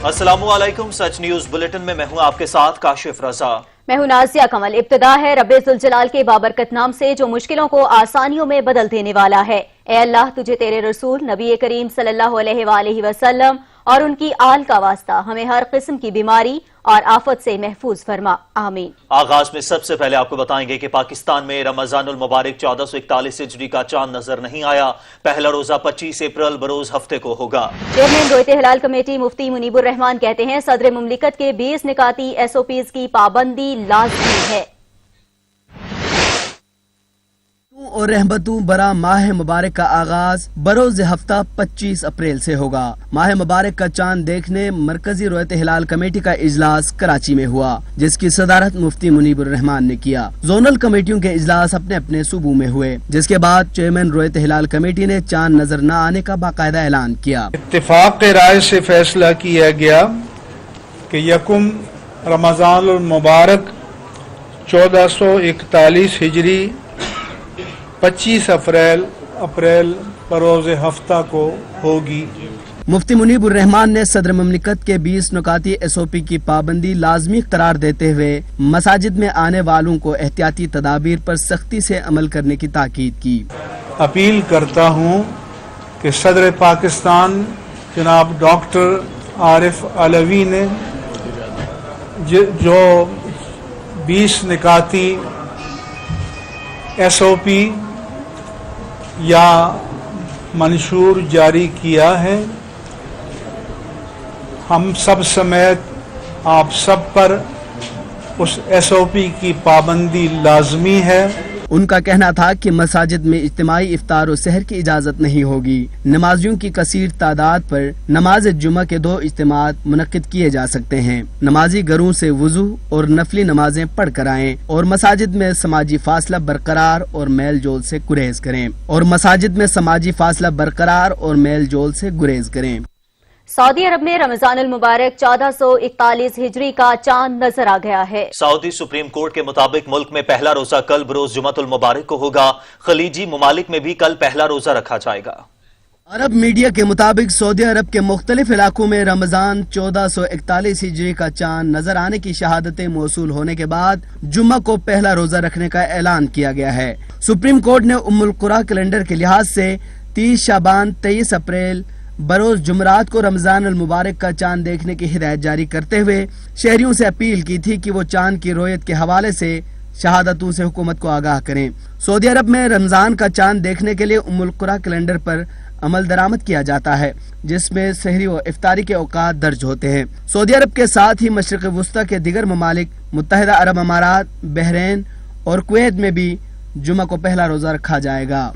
السلام علیکم، سچ news bulletin میں میں ہوں آپ کے ساتھ کاشف رضا۔ میں ہوں نازیہ کمل۔ ابتدا ہے رب ذوالجلال کے بابرکت نام سے جو مشکلوں کو آسانیوں میں بدل دینے والا ہے۔ اے اللہ، تجھے تیرے رسول نبی کریم صلی اللہ علیہ وآلہ وسلم اور ان کی آل کا واسطہ ہمیں ہر قسم کی بیماری اور آفت سے محفوظ فرما، آمین۔ آغاز میں سب سے پہلے آپ کو بتائیں گے کہ پاکستان میں رمضان المبارک 1441 ہجری کا چاند نظر نہیں آیا۔ پہلا روزہ 25 اپریل بروز ہفتے کو ہوگا۔ چیئرمین رویت ہلال کمیٹی مفتی منیب الرحمان کہتے ہیں صدر مملکت کے 20 نکاتی SOPs کی پابندی لازمی ہے۔ اور رحمتوں برا ماہ مبارک کا آغاز بروز ہفتہ 25 اپریل سے ہوگا۔ ماہ مبارک کا چاند دیکھنے مرکزی رویت ہلال کمیٹی کا اجلاس کراچی میں ہوا، جس کی صدارت مفتی منیب الرحمان نے کیا۔ زونل کمیٹیوں کے اجلاس اپنے اپنے صوبوں میں ہوئے، جس کے بعد چیئرمین رویت ہلال کمیٹی نے چاند نظر نہ آنے کا باقاعدہ اعلان کیا۔ اتفاق رائے سے فیصلہ کیا گیا کہ یکم رمضان المبارک 1441 ہجری 25 اپریل بروز ہفتہ کو ہوگی۔ مفتی منیب الرحمان نے صدر مملکت کے 20 نکاتی SOP کی پابندی لازمی قرار دیتے ہوئے مساجد میں آنے والوں کو احتیاطی تدابیر پر سختی سے عمل کرنے کی تاکید کی۔ اپیل کرتا ہوں کہ صدر پاکستان جناب ڈاکٹر عارف علوی نے جو 20 نکاتی SOP یا منشور جاری کیا ہے، ہم سب سمیت آپ سب پر اس SOP کی پابندی لازمی ہے۔ ان کا کہنا تھا کہ مساجد میں اجتماعی افطار و سحر کی اجازت نہیں ہوگی۔ نمازیوں کی کثیر تعداد پر نماز جمعہ کے 2 اجتماعات منعقد کیے جا سکتے ہیں۔ نمازی گھروں سے وضو اور نفلی نمازیں پڑھ کر آئیں اور مساجد میں سماجی فاصلہ برقرار اور میل جول سے گریز کریں۔ سعودی عرب میں رمضان المبارک 1441 ہجری کا چاند نظر آ گیا ہے۔ سعودی سپریم کورٹ کے مطابق ملک میں پہلا روزہ کل بروز جمعۃ المبارک کو ہوگا۔ خلیجی ممالک میں بھی کل پہلا روزہ رکھا جائے گا۔ عرب میڈیا کے مطابق سعودی عرب کے مختلف علاقوں میں رمضان 1441 ہجری کا چاند نظر آنے کی شہادتیں موصول ہونے کے بعد جمعہ کو پہلا روزہ رکھنے کا اعلان کیا گیا ہے۔ سپریم کورٹ نے القریٰ کیلنڈر کے لحاظ سے 30 شعبان 23 اپریل بروز جمعرات کو رمضان المبارک کا چاند دیکھنے کی ہدایت جاری کرتے ہوئے شہریوں سے اپیل کی تھی کہ وہ چاند کی رویت کے حوالے سے شہادتوں سے حکومت کو آگاہ کریں۔ سعودی عرب میں رمضان کا چاند دیکھنے کے لیے القریٰ کیلنڈر پر عمل درآمد کیا جاتا ہے، جس میں سحری و افطاری کے اوقات درج ہوتے ہیں۔ سعودی عرب کے ساتھ ہی مشرق وسطیٰ کے دیگر ممالک متحدہ عرب امارات، بحرین اور کویت میں بھی جمعہ کو پہلا روزہ رکھا جائے گا۔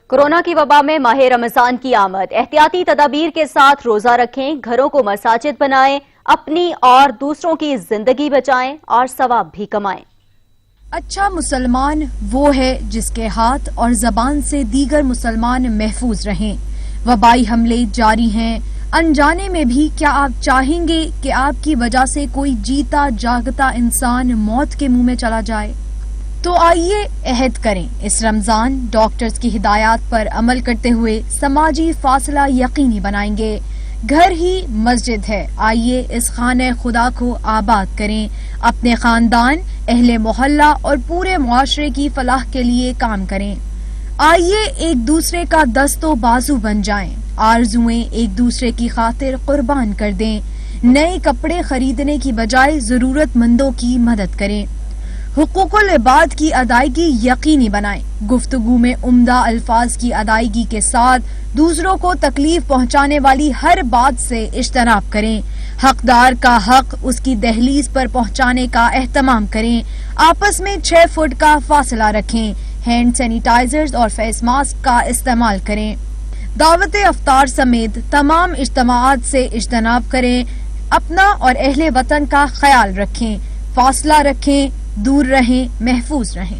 کورونا کی وبا میں ماہ رمضان کی آمد، احتیاطی تدابیر کے ساتھ روزہ رکھیں، گھروں کو مساجد بنائیں، اپنی اور دوسروں کی زندگی بچائیں اور ثواب بھی کمائیں۔ اچھا مسلمان وہ ہے جس کے ہاتھ اور زبان سے دیگر مسلمان محفوظ رہیں۔ وبائی حملے جاری ہیں، انجانے میں بھی کیا آپ چاہیں گے کہ آپ کی وجہ سے کوئی جیتا جاگتا انسان موت کے منہ میں چلا جائے؟ تو آئیے عہد کریں، اس رمضان ڈاکٹرز کی ہدایات پر عمل کرتے ہوئے سماجی فاصلہ یقینی بنائیں گے۔ گھر ہی مسجد ہے، آئیے اس خانہ خدا کو آباد کریں، اپنے خاندان، اہل محلہ اور پورے معاشرے کی فلاح کے لیے کام کریں۔ آئیے ایک دوسرے کا دست و بازو بن جائیں، آرزویں ایک دوسرے کی خاطر قربان کر دیں، نئے کپڑے خریدنے کی بجائے ضرورت مندوں کی مدد کریں، حقوق العباد کی ادائیگی یقینی بنائیں، گفتگو میں عمدہ الفاظ کی ادائیگی کے ساتھ دوسروں کو تکلیف پہنچانے والی ہر بات سے اجتناب کریں، حقدار کا حق اس کی دہلیز پر پہنچانے کا اہتمام کریں، آپس میں 6 فٹ کا فاصلہ رکھیں، ہینڈ سینیٹائزرز اور فیس ماسک کا استعمال کریں، دعوت افطار سمیت تمام اجتماعات سے اجتناب کریں، اپنا اور اہل وطن کا خیال رکھیں، فاصلہ رکھیں، دور رہیں، محفوظ رہیں۔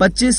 25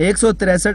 163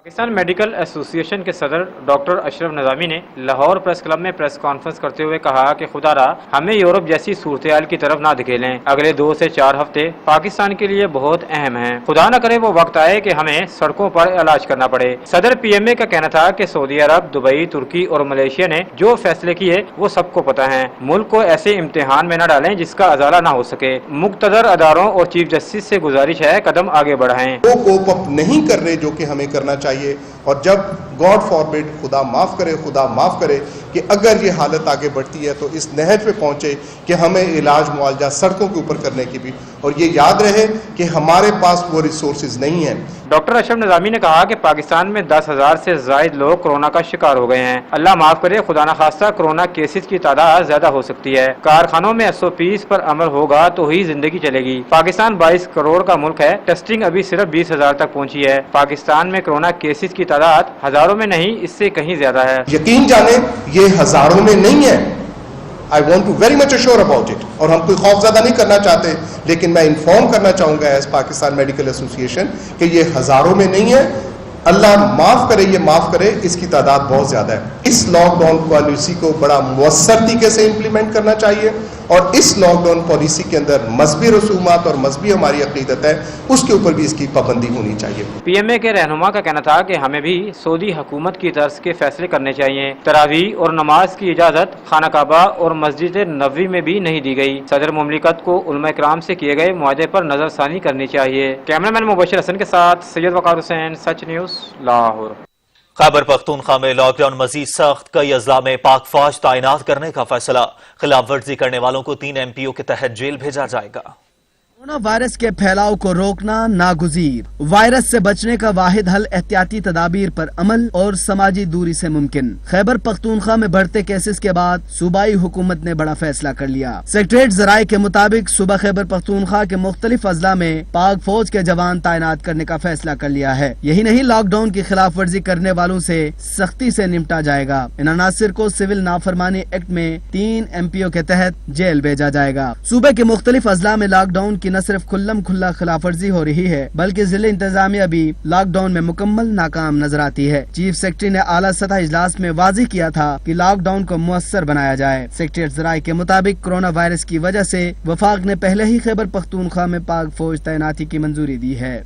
پاکستان میڈیکل ایسوسی ایشن کے صدر ڈاکٹر اشرف نظامی نے لاہور پریس کلب میں پریس کانفرنس کرتے ہوئے کہا کہ خدا را ہمیں یورپ جیسی صورتحال کی طرف نہ دھکیلیں. اگلے 2 سے 4 ہفتے پاکستان کے لیے بہت اہم ہیں. خدا نہ کرے وہ وقت آئے کہ ہمیں سڑکوں پر علاج کرنا پڑے. صدر پی ایم اے کا کہنا تھا کہ سعودی عرب، دبئی، ترکی اور ملیشیا نے جو فیصلے کیے وہ سب کو پتہ ہیں. ملک کو ایسے امتحان میں نہ ڈالیں جس کا ازالہ نہ ہو سکے. مقتدر اداروں اور چیف جسٹس سے گزارش ہے قدم آگے بڑھائیں. وہ کوپ اپ نہیں کر رہے جو کہ ہمیں کرنا چاہیے. اور جب گاڈ فاربڈ خدا معاف کرے کہ اگر یہ حالت آگے بڑھتی ہے تو اس نہج پہ پہنچے کہ ہمیں علاج معالجہ سڑکوں کے اوپر کرنے کی بھی، اور یہ یاد رہے کہ ہمارے پاس وہ ریسورسز نہیں ہیں. ڈاکٹر اشرف نظامی نے کہا کہ پاکستان میں 10,000 سے زائد لوگ کورونا کا شکار ہو گئے ہیں. اللہ معاف کرے، خدا نہ خواستہ کورونا کیسز کی تعداد زیادہ ہو سکتی ہے. کارخانوں میں SOPs پر عمل ہوگا تو ہی زندگی چلے گی. پاکستان 22 کروڑ کا ملک ہے. ٹیسٹنگ ابھی صرف 20,000 تک پہنچی ہے. پاکستان میں کورونا کیسز کی تعداد ہزاروں میں نہیں، اس سے کہیں زیادہ ہے. یقین جانیں یہ ہزاروں میں نہیں ہے. I want to very much assure about it. اور ہم کوئی خوف زدہ نہیں کرنا چاہتے، لیکن میں انفارم کرنا چاہوں گا ایز پاکستان میڈیکل ایسوسی ایشن کہ یہ ہزاروں میں نہیں ہے. اللہ معاف کرے، یہ معاف کرے، اس کی تعداد بہت زیادہ ہے. اس لاک ڈاؤن پالیسی کو بڑا مؤثر طریقے سے امپلیمنٹ کرنا چاہیے، اور اس لاک ڈاؤن پالیسی کے اندر مذہبی رسومات اور مذہبی ہماری عقیدت ہے اس کے اوپر بھی اس کی پابندی ہونی چاہیے. پی ایم اے کے رہنما کا کہنا تھا کہ ہمیں بھی سعودی حکومت کی طرز کے فیصلے کرنے چاہیے. تراویح اور نماز کی اجازت خانہ کعبہ اور مسجد نبوی میں بھی نہیں دی گئی. صدر مملکت کو علماء کرام سے کیے گئے معاہدے پر نظر ثانی کرنی چاہیے. کیمرہ مین مبشر حسن کے ساتھ سید وقار حسین، سچ نیوز، لاہور. خیبر پختونخوا میں لاک ڈاؤن مزید سخت، کئی اضلاع میں پاک فوج تعینات کرنے کا فیصلہ. خلاف ورزی کرنے والوں کو 3 MPO کے تحت جیل بھیجا جائے گا. کورونا وائرس کے پھیلاؤ کو روکنا ناگزیر. وائرس سے بچنے کا واحد حل احتیاطی تدابیر پر عمل اور سماجی دوری سے ممکن. خیبر پختونخوا میں بڑھتے کیسز کے بعد صوبائی حکومت نے بڑا فیصلہ کر لیا. سیکریٹریٹ ذرائع کے مطابق صوبہ خیبر پختونخوا کے مختلف اضلاع میں پاک فوج کے جوان تعینات کرنے کا فیصلہ کر لیا ہے. یہی نہیں، لاک ڈاؤن کی خلاف ورزی کرنے والوں سے سختی سے نمٹا جائے گا. ان عناصر کو سول نافرمانی ایکٹ میں 3 MPO کے تحت جیل بھیجا جائے گا. صوبے کے مختلف اضلاع میں لاک ڈاؤن کی نہ صرف کھلم کھلا خلاف ورزی ہو رہی ہے بلکہ ضلع انتظامیہ بھی لاک ڈاؤن میں مکمل ناکام نظر آتی ہے. چیف سیکرٹری نے اعلیٰ سطح اجلاس میں واضح کیا تھا کہ لاک ڈاؤن کو مؤثر بنایا جائے. سیکرٹریٹ ذرائع کے مطابق کورونا وائرس کی وجہ سے وفاق نے پہلے ہی خیبر پختونخوا میں پاک فوج تعیناتی کی منظوری دی ہے.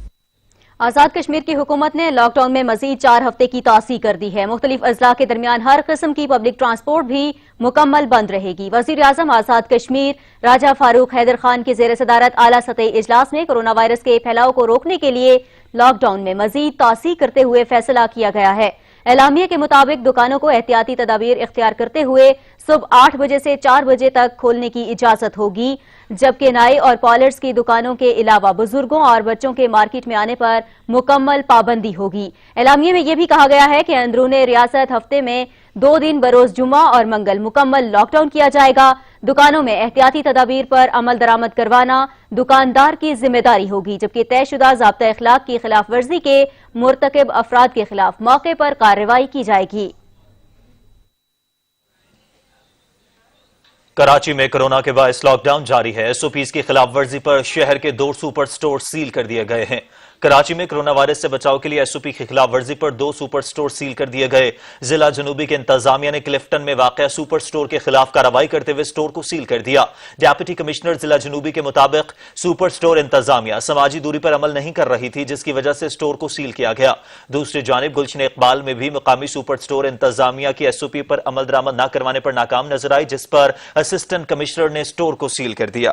آزاد کشمیر کی حکومت نے لاک ڈاؤن میں مزید 4 ہفتے کی توسیع کر دی ہے. مختلف اضلاع کے درمیان ہر قسم کی پبلک ٹرانسپورٹ بھی مکمل بند رہے گی. وزیر اعظم آزاد کشمیر راجہ فاروق حیدر خان کی زیر صدارت اعلیٰ سطحی اجلاس میں کورونا وائرس کے پھیلاؤ کو روکنے کے لیے لاک ڈاؤن میں مزید توسیع کرتے ہوئے فیصلہ کیا گیا ہے. اعلامیے کے مطابق دکانوں کو احتیاطی تدابیر اختیار کرتے ہوئے صبح 8 بجے سے 4 بجے تک کھولنے کی اجازت ہوگی، جبکہ نائی اور پالرز کی دکانوں کے علاوہ بزرگوں اور بچوں کے مارکیٹ میں آنے پر مکمل پابندی ہوگی. اعلامیے میں یہ بھی کہا گیا ہے کہ اندرون ریاست ہفتے میں 2 دن بروز جمعہ اور منگل مکمل لاک ڈاؤن کیا جائے گا. دکانوں میں احتیاطی تدابیر پر عمل درآمد کروانا دکاندار کی ذمہ داری ہوگی، جبکہ طے شدہ ضابطہ اخلاق کی خلاف ورزی کے مرتکب افراد کے خلاف موقع پر کارروائی کی جائے گی. کراچی میں کورونا کے باعث لاک ڈاؤن جاری ہے. SOPs کی خلاف ورزی پر شہر کے 2 سپر سٹور سیل کر دیے گئے ہیں. کراچی میں کورونا وائرس سے بچاؤ کے لیے SOP کی خلاف ورزی پر 2 سپر سٹور سیل کر دیے گئے. ضلع جنوبی کے انتظامیہ نے کلفٹن میں واقع سپر سٹور کے خلاف کارروائی کرتے ہوئے سٹور کو سیل کر دیا. ڈیپٹی کمشنر ضلع جنوبی کے مطابق سپر سٹور انتظامیہ سماجی دوری پر عمل نہیں کر رہی تھی، جس کی وجہ سے سٹور کو سیل کیا گیا. دوسری جانب گلشن اقبال میں بھی مقامی سپر سٹور انتظامیہ کی SOP پر عمل درآمد نہ کروانے پر ناکام نظر آئی، جس پر اسسٹنٹ کمشنر نے سٹور کو سیل کر دیا.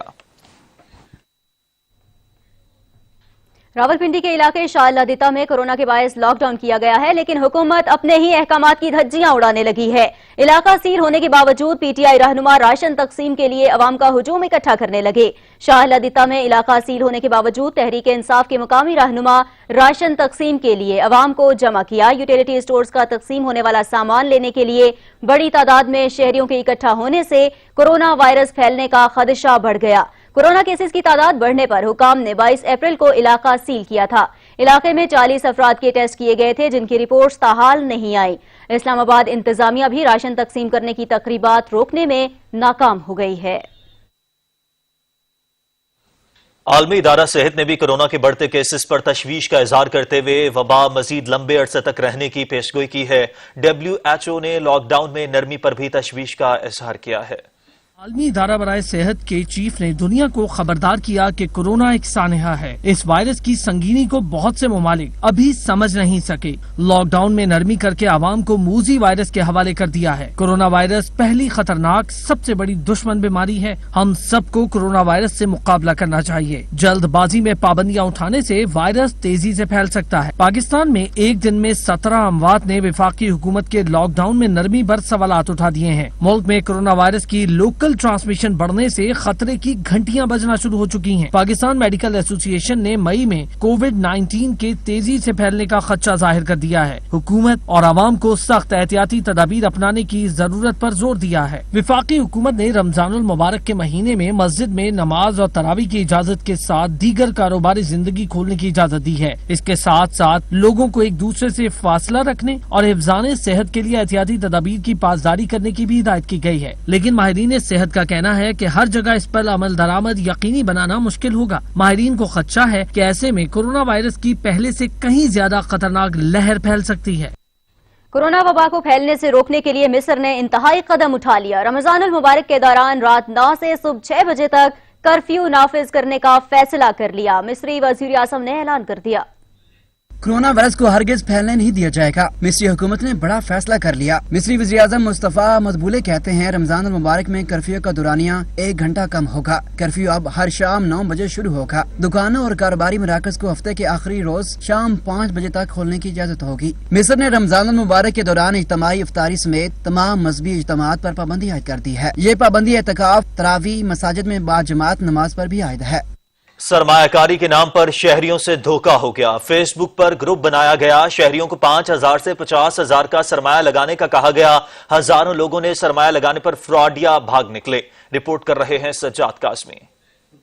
راولپنڈی کے علاقے شاہ اللہ میں کورونا کے باعث لاک ڈاؤن کیا گیا ہے، لیکن حکومت اپنے ہی احکامات کی دھجیاں اڑانے لگی ہے. علاقہ سیل ہونے کے باوجود PTI رہنما راشن تقسیم کے لیے عوام کا ہجوم اکٹھا کرنے لگے. شاہ اللہ میں علاقہ سیل ہونے کے باوجود تحریک انصاف کے مقامی رہنما راشن تقسیم کے لیے عوام کو جمع کیا. یوٹیلیٹی اسٹورز کا تقسیم ہونے والا سامان لینے کے لیے بڑی تعداد میں شہریوں کے اکٹھا ہونے سے کورونا وائرس پھیلنے کا خدشہ بڑھ گیا. کورونا کیسز کی تعداد بڑھنے پر حکام نے 22 اپریل کو علاقہ سیل کیا تھا. علاقے میں 40 افراد کے ٹیسٹ کیے گئے تھے، جن کی رپورٹس تاحال نہیں آئیں. اسلام آباد انتظامیہ بھی راشن تقسیم کرنے کی تقریبات روکنے میں ناکام ہو گئی ہے. عالمی ادارہ صحت نے بھی کورونا کے بڑھتے کیسز پر تشویش کا اظہار کرتے ہوئے وبا مزید لمبے عرصے تک رہنے کی پیشگوئی کی ہے۔ WHO نے لاک ڈاؤن میں نرمی پر بھی تشویش کا اظہار کیا ہے۔ عالمی ادارہ برائے صحت کے چیف نے دنیا کو خبردار کیا کہ کورونا ایک سانحہ ہے۔ اس وائرس کی سنگینی کو بہت سے ممالک ابھی سمجھ نہیں سکے۔ لاک ڈاؤن میں نرمی کر کے عوام کو موذی وائرس کے حوالے کر دیا ہے۔ کورونا وائرس پہلی خطرناک سب سے بڑی دشمن بیماری ہے۔ ہم سب کو کورونا وائرس سے مقابلہ کرنا چاہیے۔ جلد بازی میں پابندیاں اٹھانے سے وائرس تیزی سے پھیل سکتا ہے۔ پاکستان میں ایک دن میں 17 اموات نے وفاقی حکومت کے لاک ڈاؤن میں نرمی پر سوالات اٹھا دیے ہیں۔ ملک میں کورونا وائرس کی لوکل ٹرانسمیشن بڑھنے سے خطرے کی گھنٹیاں بجنا شروع ہو چکی ہیں۔ پاکستان میڈیکل ایسوسی ایشن نے مئی میں کووڈ-19 کے تیزی سے پھیلنے کا خدشہ ظاہر کر دیا ہے۔ حکومت اور عوام کو سخت احتیاطی تدابیر اپنانے کی ضرورت پر زور دیا ہے۔ وفاقی حکومت نے رمضان المبارک کے مہینے میں مسجد میں نماز اور تراویح کی اجازت کے ساتھ دیگر کاروباری زندگی کھولنے کی اجازت دی ہے۔ اس کے ساتھ ساتھ لوگوں کو ایک دوسرے سے فاصلہ رکھنے اور حفظان صحت کے لیے احتیاطی تدابیر کی پاسداری کرنے کی بھی ہدایت کی گئی ہے، لیکن ماہرین صحت کا کہنا ہے کہ ہر جگہ اس پر عمل درآمد یقینی بنانا مشکل ہوگا۔ ماہرین کو خدشہ ہے کہ ایسے میں کورونا وائرس کی پہلے سے کہیں زیادہ خطرناک لہر پھیل سکتی ہے۔ کورونا وبا کو پھیلنے سے روکنے کے لیے مصر نے انتہائی قدم اٹھا لیا۔ رمضان المبارک کے دوران رات 9 سے صبح 6 بجے تک کرفیو نافذ کرنے کا فیصلہ کر لیا۔ مصری وزیر اعظم نے اعلان کر دیا کورونا وائرس کو ہرگز پھیلنے نہیں دیا جائے گا۔ مصری حکومت نے بڑا فیصلہ کر لیا۔ مصری وزیر اعظم مصطفیٰ مدبولے کہتے ہیں رمضان المبارک میں کرفیو کا دورانیہ 1 گھنٹہ کم ہوگا۔ کرفیو اب ہر شام 9 بجے شروع ہوگا۔ دکانوں اور کاروباری مراکز کو ہفتے کے آخری روز شام 5 بجے تک کھولنے کی اجازت ہوگی۔ مصر نے رمضان المبارک کے دوران اجتماعی افطاری سمیت تمام مذہبی اجتماعات پر پابندی عائد کر دی ہے۔ یہ پابندی اعتکاف، تراویح، مساجد میں باجماعت نماز پر بھی عائد ہے۔ سرمایہ کاری کے نام پر شہریوں سے دھوکہ ہو گیا۔ فیس بک پر گروپ بنایا گیا، شہریوں کو 5,000 سے 50,000 کا سرمایہ لگانے کا کہا گیا۔ ہزاروں لوگوں نے سرمایہ لگانے پر فراڈ یا بھاگ نکلے۔ رپورٹ کر رہے ہیں سجاد قاسمی۔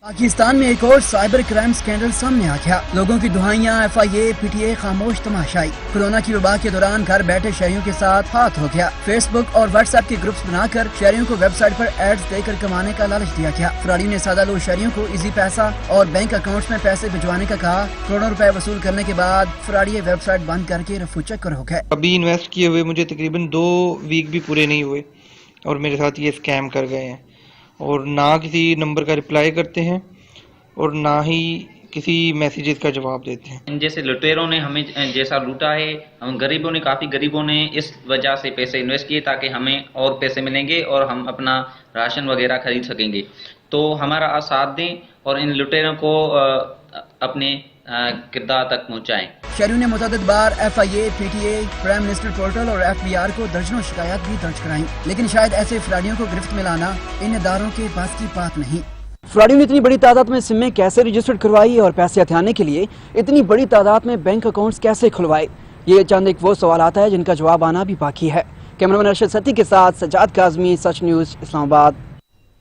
پاکستان میں ایک اور سائبر کرائم سکینڈل سامنے آ گیا۔ لوگوں کی دہائیاں، FIA، PTA خاموش تماشائی۔ کورونا کی وبا کے دوران گھر بیٹھے شہریوں کے ساتھ ہاتھ ہو گیا۔ فیس بک اور واٹس ایپ کے گروپس بنا کر شہریوں کو ویب سائٹ پر ایڈز دے کر کمانے کا لالچ دیا گیا۔ فراڈیوں نے سادہ لوگ شہریوں کو ایزی پیسہ اور بینک اکاؤنٹس میں پیسے بھجوانے کا کہا۔ کروڑوں روپے وصول کرنے کے بعد فراڈی ویب سائٹ بند کر کے رفو چکر ہو گئے۔ ابھی انویسٹ کیے ہوئے مجھے تقریباً 2 ویک بھی پورے نہیں ہوئے اور میرے ساتھ یہ اسکیم کر گئے ہیں، اور نہ کسی نمبر کا رپلائی کرتے ہیں اور نہ ہی کسی میسیجز کا جواب دیتے ہیں۔ جیسے لٹیروں نے ہمیں جیسا لوٹا ہے، ہم کافی غریبوں نے اس وجہ سے پیسے انویسٹ کیے تاکہ ہمیں اور پیسے ملیں گے اور ہم اپنا راشن وغیرہ خرید سکیں گے۔ تو ہمارا ساتھ دیں اور ان لٹیروں کو اپنے کردار تک پہنچائیں۔ شہریوں نے متعدد بار FIA، PTA، prime minister portal اور FBR کو درجنوں شکایات بھی درج کرائیں، لیکن شاید ایسے فراڈیوں کو گرفت میں لانا ان اداروں کے پاس کی بات نہیں۔ فراڈیوں نے اتنی بڑی تعداد میں سمیں کیسے رجسٹرڈ کروائی اور پیسے ہتھیانے کے لیے اتنی بڑی تعداد میں بینک اکاؤنٹس کیسے کھلوائے؟ یہ چند ایک وہ سوالات ہیں جن کا جواب آنا بھی باقی ہے۔ کیمرہ مین ارشد ستی کے ساتھ سجاد کاظمی، سچ نیوز، اسلام آباد۔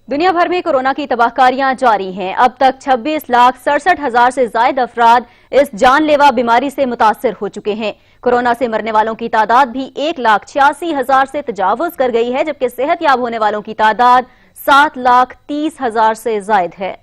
دنیا بھر میں کورونا کی تباہ کاریاں جاری ہیں۔ اب تک 26,67,000 سے زائد افراد اس جان لیوا بیماری سے متاثر ہو چکے ہیں۔ کورونا سے مرنے والوں کی تعداد بھی 1,86,000 سے تجاوز کر گئی ہے، جبکہ صحت یاب ہونے والوں کی تعداد 7,30,000 سے زائد ہے۔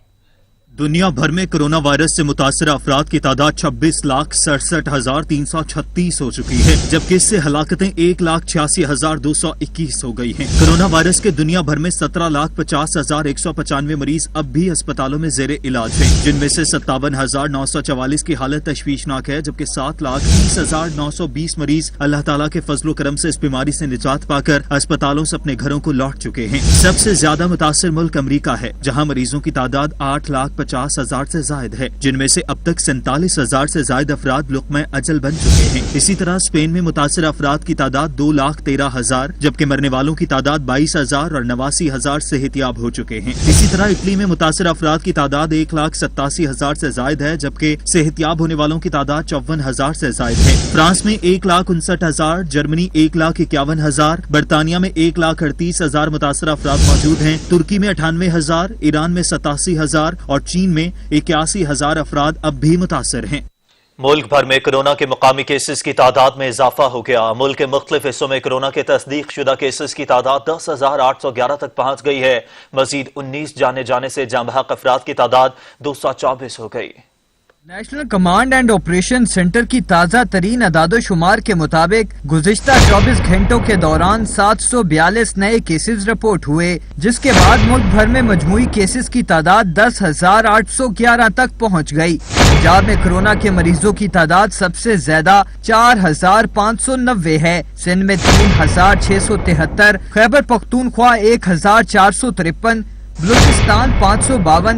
دنیا بھر میں کرونا وائرس سے متاثرہ افراد کی تعداد 26,67,336 ہو چکی ہے، جبکہ اس سے ہلاکتیں 1,86,221 ہو گئی ہیں۔ کرونا وائرس کے دنیا بھر میں 17,50,195 مریض اب بھی اسپتالوں میں زیر علاج ہیں، جن میں سے 57,944 کی حالت تشویشناک ہے، جبکہ 7,30,920 مریض اللہ تعالیٰ کے فضل و کرم سے اس بیماری سے نجات پا کر اسپتالوں سے اپنے گھروں کو لوٹ چکے ہیں۔ سب سے زیادہ متاثر ملک امریکہ ہے، جہاں مریضوں کی تعداد 8,50,000 سے زائد ہے، جن میں سے اب تک 47,000 سے زائد افراد لقمہ اجل بن چکے ہیں۔ اسی طرح اسپین میں متاثرہ افراد کی تعداد 2,13,000، جبکہ مرنے والوں کی تعداد 22,000 اور 89,000 صحت یاب ہو چکے ہیں۔ اسی طرح اٹلی میں متاثرہ افراد کی تعداد 1,87,000 سے زائد ہے، جبکہ صحت یاب ہونے والوں کی تعداد 54,000 سے زائد ہے۔ فرانس میں 1,59,000، جرمنی 1,51,000، برطانیہ میں 1,38,000 متاثرہ افراد موجود ہیں۔ ترکی میں 98,000، ایران میں 87,000 اور چین میں 81,000 افراد اب بھی متاثر ہیں۔ ملک بھر میں کورونا کے مقامی کیسز کی تعداد میں اضافہ ہو گیا۔ ملک کے مختلف حصوں میں کورونا کے تصدیق شدہ کیسز کی تعداد 10,811 تک پہنچ گئی ہے۔ مزید 19 جانے سے جاں بحق افراد کی تعداد 224 ہو گئی۔ National command and operation centre کی تازہ ترین اعداد و شمار کے مطابق گزشتہ 24 گھنٹوں کے دوران 742 نئے کیسز رپورٹ ہوئے، جس کے بعد ملک بھر میں مجموعی کیسز کی تعداد 10,811 تک پہنچ گئی۔ پنجاب میں کورونا کے مریضوں کی تعداد سب سے زیادہ 4,590 ہے، سندھ میں 3,673، خیبر پختونخوا 1,453، بلوچستان 552،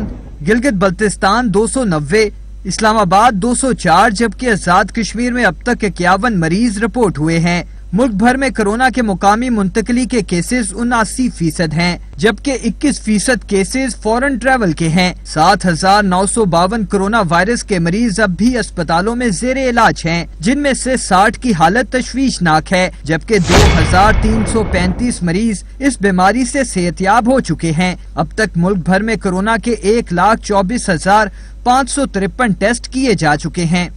گلگت بلتستان 290، اسلام آباد 204، جبکہ آزاد کشمیر میں اب تک 51 مریض رپورٹ ہوئے ہیں۔ ملک بھر میں کورونا کے مقامی منتقلی کے کیسز 79% ہیں، جبکہ 21% کیسز فورن ٹریول کے ہیں۔ 7,952 کورونا وائرس کے مریض اب بھی اسپتالوں میں زیر علاج ہیں، جن میں سے 60 کی حالت تشویشناک ہے، جبکہ 2,335 مریض اس بیماری سے صحت یاب ہو چکے ہیں۔ اب تک ملک بھر میں کورونا کے 1,24,553 ٹیسٹ کیے جا چکے ہیں۔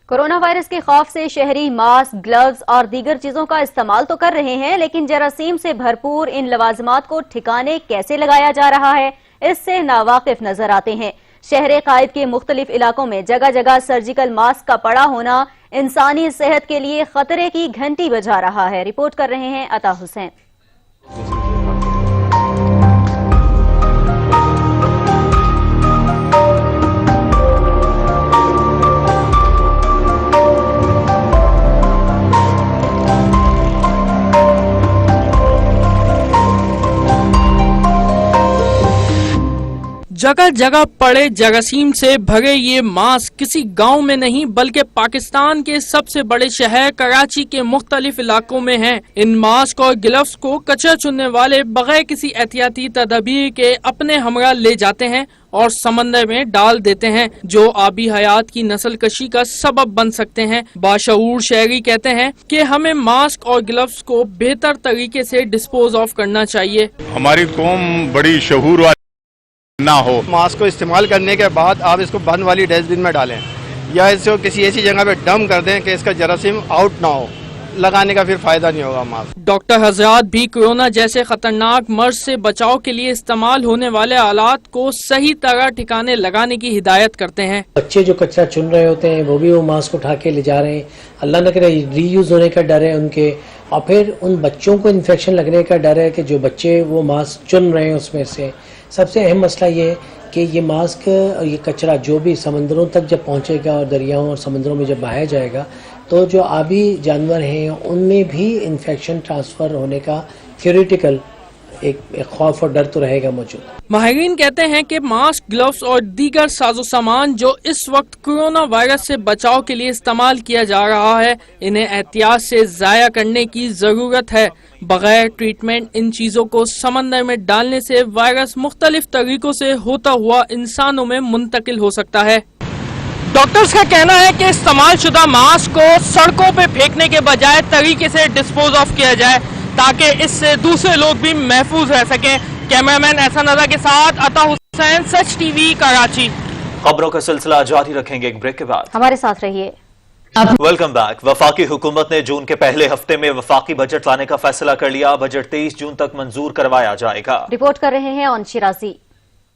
کورونا وائرس کے خوف سے شہری ماسک، گلوز اور دیگر چیزوں کا استعمال تو کر رہے ہیں، لیکن جراثیم سے بھرپور ان لوازمات کو ٹھکانے کیسے لگایا جا رہا ہے، اس سے ناواقف نظر آتے ہیں۔ شہر قائد کے مختلف علاقوں میں جگہ جگہ سرجیکل ماسک کا پڑا ہونا انسانی صحت کے لیے خطرے کی گھنٹی بجا رہا ہے۔ رپورٹ کر رہے ہیں عطا حسین۔ جگہ جگہ پڑے جراثیم سے بھرے یہ ماسک کسی گاؤں میں نہیں بلکہ پاکستان کے سب سے بڑے شہر کراچی کے مختلف علاقوں میں ہیں۔ ان ماسک اور گلوز کو کچرا چننے والے بغیر کسی احتیاطی تدابیر کے اپنے ہمراہ لے جاتے ہیں اور سمندر میں ڈال دیتے ہیں، جو آبی حیات کی نسل کشی کا سبب بن سکتے ہیں۔ باشعور شہری کہتے ہیں کہ ہمیں ماسک اور گلوز کو بہتر طریقے سے ڈسپوز آف کرنا چاہیے۔ ہماری قوم بڑی شعور والی نہ ہو۔ ماسک کو استعمال کرنے کے بعد آپ اس کو بند والی ڈسٹ بن میں ڈالیں یا اس کو کسی ایسی جگہ پہ ڈمپ کر دیں کہ اس کا جراثیم آؤٹ نہ ہو، لگانے کا پھر فائدہ نہیں ہوگا ماسک۔ ڈاکٹر حضرات بھی کورونا جیسے خطرناک مرض سے بچاؤ کے لیے استعمال ہونے والے آلات کو صحیح طرح ٹھکانے لگانے کی ہدایت کرتے ہیں۔ بچے جو کچرا چن رہے ہوتے ہیں وہ بھی وہ ماسک اٹھا کے لے جا رہے ہیں، اللہ نہ کرے ری یوز ہونے کا ڈر ہے ان کے، اور پھر ان بچوں کو انفیکشن لگنے کا ڈر ہے کہ جو بچے وہ ماسک چن رہے ہیں اس میں سے۔ سب سے اہم مسئلہ یہ ہے کہ یہ ماسک اور یہ کچرا جو بھی سمندروں تک جب پہنچے گا اور دریاؤں اور سمندروں میں جب بہایا جائے گا تو جو آبی جانور ہیں ان میں بھی انفیکشن ٹرانسفر ہونے کا تھیوریٹیکل ایک خوف اور ڈر تو رہے گا موجود۔ ماہرین کہتے ہیں کہ ماسک، گلوز اور دیگر ساز و سامان جو اس وقت کورونا وائرس سے بچاؤ کے لیے استعمال کیا جا رہا ہے، انہیں احتیاط سے ضائع کرنے کی ضرورت ہے۔ بغیر ٹریٹمنٹ ان چیزوں کو سمندر میں ڈالنے سے وائرس مختلف طریقوں سے ہوتا ہوا انسانوں میں منتقل ہو سکتا ہے۔ ڈاکٹرز کا کہنا ہے کہ استعمال شدہ ماسک کو سڑکوں پہ پھینکنے کے بجائے طریقے سے ڈسپوز آف کیا جائے تاکہ اس سے دوسرے لوگ بھی محفوظ رہ سکیں۔ کیمرامین احسن رضا کے ساتھ عطا حسین، سچ ٹی وی، کراچی۔ خبروں کا سلسلہ جاری رکھیں گے ایک بریک کے بعد، ہمارے ساتھ رہیے۔ Welcome back. وفاقی حکومت نے جون کے پہلے ہفتے میں وفاقی بجٹ لانے کا فیصلہ کر لیا۔ بجٹ 23 جون تک منظور کروایا جائے گا۔ رپورٹ کر رہے ہیں اون شیرازی۔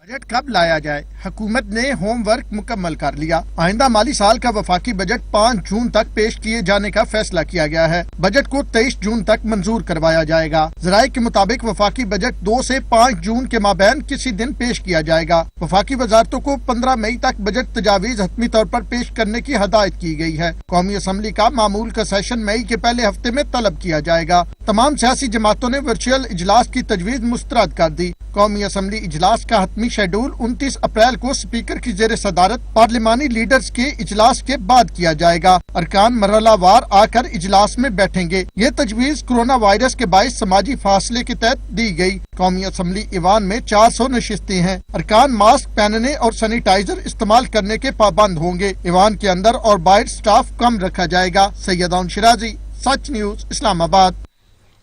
بجٹ کب لایا جائے؟ حکومت نے ہوم ورک مکمل کر لیا۔ آئندہ مالی سال کا وفاقی بجٹ 5 جون تک پیش کیے جانے کا فیصلہ کیا گیا ہے۔ بجٹ کو 23 جون تک منظور کروایا جائے گا۔ ذرائع کے مطابق وفاقی بجٹ 2 سے 5 جون کے مابین کسی دن پیش کیا جائے گا۔ وفاقی وزارتوں کو 15 مئی تک بجٹ تجاویز حتمی طور پر پیش کرنے کی ہدایت کی گئی ہے۔ قومی اسمبلی کا معمول کا سیشن مئی کے پہلے ہفتے میں طلب کیا جائے گا۔ تمام سیاسی جماعتوں نے ورچوئل اجلاس کی تجویز مسترد کر دی۔ قومی اسمبلی اجلاس کا حتمی شیڈول 29 اپریل کو اسپیکر کی زیر صدارت پارلیمانی لیڈرز کے اجلاس کے بعد کیا جائے گا۔ ارکان مرحلہ وار آ کر اجلاس میں بیٹھیں گے۔ یہ تجویز کورونا وائرس کے باعث سماجی فاصلے کے تحت دی گئی۔ قومی اسمبلی ایوان میں 400 نشستیں ہیں۔ ارکان ماسک پہننے اور سینیٹائزر استعمال کرنے کے پابند ہوں گے۔ ایوان کے اندر اور باہر سٹاف کم رکھا جائے گا۔ سید اون شیرازی، سچ نیوز، اسلام آباد۔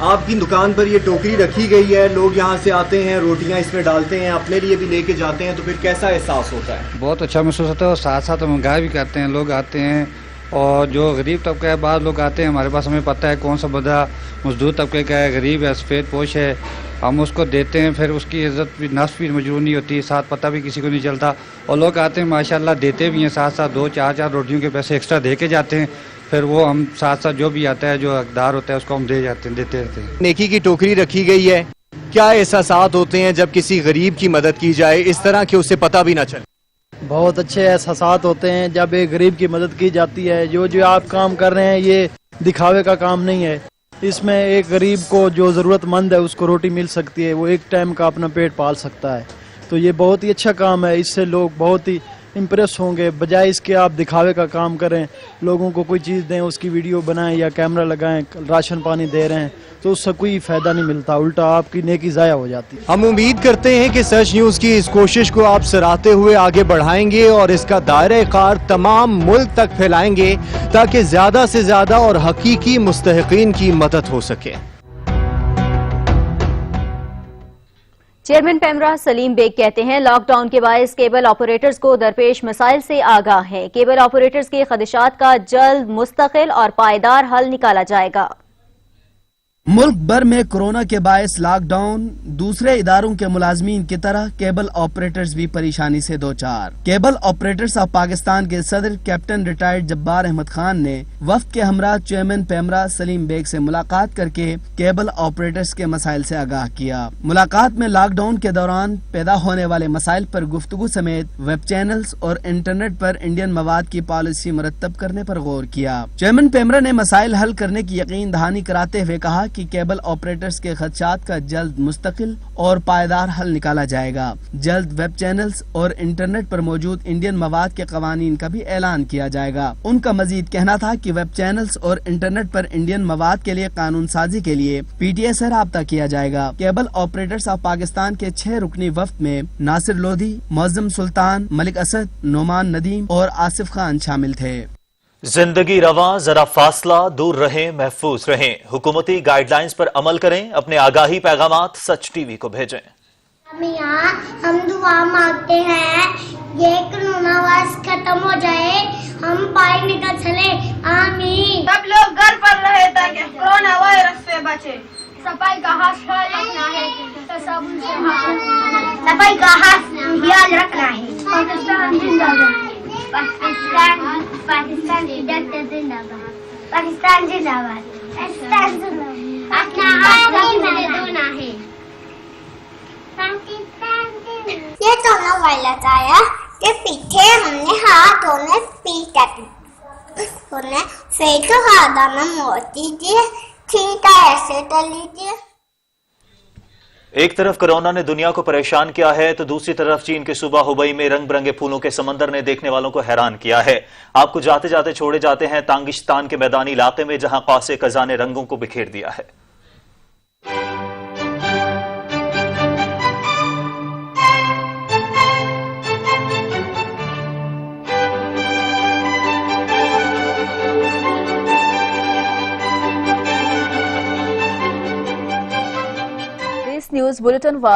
آپ کی دکان پر یہ ٹوکری رکھی گئی ہے, لوگ یہاں سے آتے ہیں, روٹیاں اس میں ڈالتے ہیں, اپنے لیے بھی لے کے جاتے ہیں, تو پھر کیسا احساس ہوتا ہے؟ بہت اچھا محسوس ہوتا ہے, اور ساتھ ساتھ ہم گائے بھی کرتے ہیں. لوگ آتے ہیں اور جو غریب طبقہ ہے, بعض لوگ آتے ہیں ہمارے پاس, ہمیں پتہ ہے کون سا بندہ مزدور طبقے کا ہے, غریب ہے, سفید پوش ہے, ہم اس کو دیتے ہیں. پھر اس کی عزت بھی نفس بھی مجروح نہیں ہوتی, ساتھ پتہ بھی کسی کو نہیں چلتا. اور لوگ آتے ہیں ماشاءاللہ دیتے بھی ہیں, ساتھ ساتھ 2-4 روٹیوں کے پیسے ایکسٹرا دے کے جاتے ہیں. پھر وہ ہم ساتھ ساتھ جو بھی آتا ہے, جو حقدار ہوتا ہے, اس کو ہم دے جاتے ہیں, دیتے رہتے ہیں. نیکی کی ٹوکری رکھی گئی ہے, کیا احساسات ہوتے ہیں جب کسی غریب کی مدد کی جائے اس طرح کہ اسے پتہ بھی نہ چلے؟ بہت اچھے احساسات ہوتے ہیں جب ایک غریب کی مدد کی جاتی ہے. جو آپ کام کر رہے ہیں یہ دکھاوے کا کام نہیں ہے, اس میں ایک غریب کو جو ضرورت مند ہے اس کو روٹی مل سکتی ہے, وہ ایک ٹائم کا اپنا پیٹ پال سکتا ہے. تو یہ بہت ہی اچھا کام ہے, اس سے لوگ بہت ہی امپریس ہوں گے. بجائے اس کے آپ دکھاوے کا کام کریں, لوگوں کو کوئی چیز دیں, اس کی ویڈیو بنائیں یا کیمرہ لگائیں, راشن پانی دے رہے ہیں, تو اس سے کوئی فائدہ نہیں ملتا, الٹا آپ کی نیکی ضائع ہو جاتی. ہم امید کرتے ہیں کہ سچ نیوز کی اس کوشش کو آپ سراہتے ہوئے آگے بڑھائیں گے اور اس کا دائرہ کار تمام ملک تک پھیلائیں گے تاکہ زیادہ سے زیادہ اور حقیقی مستحقین کی مدد ہو سکے. چیئرمین پیمرا سلیم بیگ کہتے ہیں لاک ڈاؤن کے باعث کیبل آپریٹرز کو درپیش مسائل سے آگاہ ہیں. کیبل آپریٹرز کے خدشات کا جلد مستقل اور پائیدار حل نکالا جائے گا. ملک بھر میں کورونا کے باعث لاک ڈاؤن, دوسرے اداروں کے ملازمین کی طرح کیبل آپریٹرز بھی پریشانی سے دوچار. کیبل آپریٹرز آف پاکستان کے صدر کیپٹن ریٹائرڈ جبار احمد خان نے وفد کے ہمراہ چیئرمین پیمرا سلیم بیگ سے ملاقات کر کے کیبل آپریٹرز کے مسائل سے آگاہ کیا. ملاقات میں لاک ڈاؤن کے دوران پیدا ہونے والے مسائل پر گفتگو سمیت ویب چینلز اور انٹرنیٹ پر انڈین مواد کی پالیسی مرتب کرنے پر غور کیا. چیئرمین پیمرا نے مسائل حل کرنے کی یقین دہانی کراتے ہوئے کہا کہ کیبل آپریٹرز کے خدشات کا جلد مستقل اور پائیدار حل نکالا جائے گا. جلد ویب چینلز اور انٹرنیٹ پر موجود انڈین مواد کے قوانین کا بھی اعلان کیا جائے گا. ان کا مزید کہنا تھا کہ ویب چینلز اور انٹرنیٹ پر انڈین مواد کے لیے قانون سازی کے لیے پی ٹی اے سے رابطہ کیا جائے گا. کیبل آپریٹرز آف پاکستان کے 6 رکنی وفد میں ناصر لودھی, معظم سلطان, ملک اسد, نعمان ندیم اور آصف خان شامل تھے. زندگی رواں, ذرا فاصلہ دور رہیں, محفوظ رہیں. حکومتی گائیڈ لائنز پر عمل کریں. اپنے آگاہی پیغامات سچ ٹی وی کو بھیجیں. ہم دعا مانگتے ہیں یہ کورونا وائرس ختم ہو جائے, ہم باہر نکل چلے, آمین. سب لوگ گھر پر رہے تاکہ کورونا وائرس سے بچے. صفائی کا خیال رکھنا ہے, صفائی کا خیال رکھنا ہے. پاکستان زندہ باد, پاکستان کی جنت زندہ باد, پاکستان زندہ باد, پاکستان زندہ باد. اپنا آواز دھونا ہے. یہ کورونا وائرس آیا کہ پیچھے ہم نے ہاتھ دھونے پیٹا, پھر تو ہاتھ میں موت دیجیے, چھینٹا ایسے ڈال لیجیے. ایک طرف کورونا نے دنیا کو پریشان کیا ہے تو دوسری طرف چین کے صوبہ ہبئی میں رنگ برنگے پھولوں کے سمندر نے دیکھنے والوں کو حیران کیا ہے. آپ کو جاتے جاتے چھوڑے جاتے ہیں تانگشتان کے میدانی علاقے میں جہاں قوس قزح نے رنگوں کو بکھیر دیا ہے. News bulletin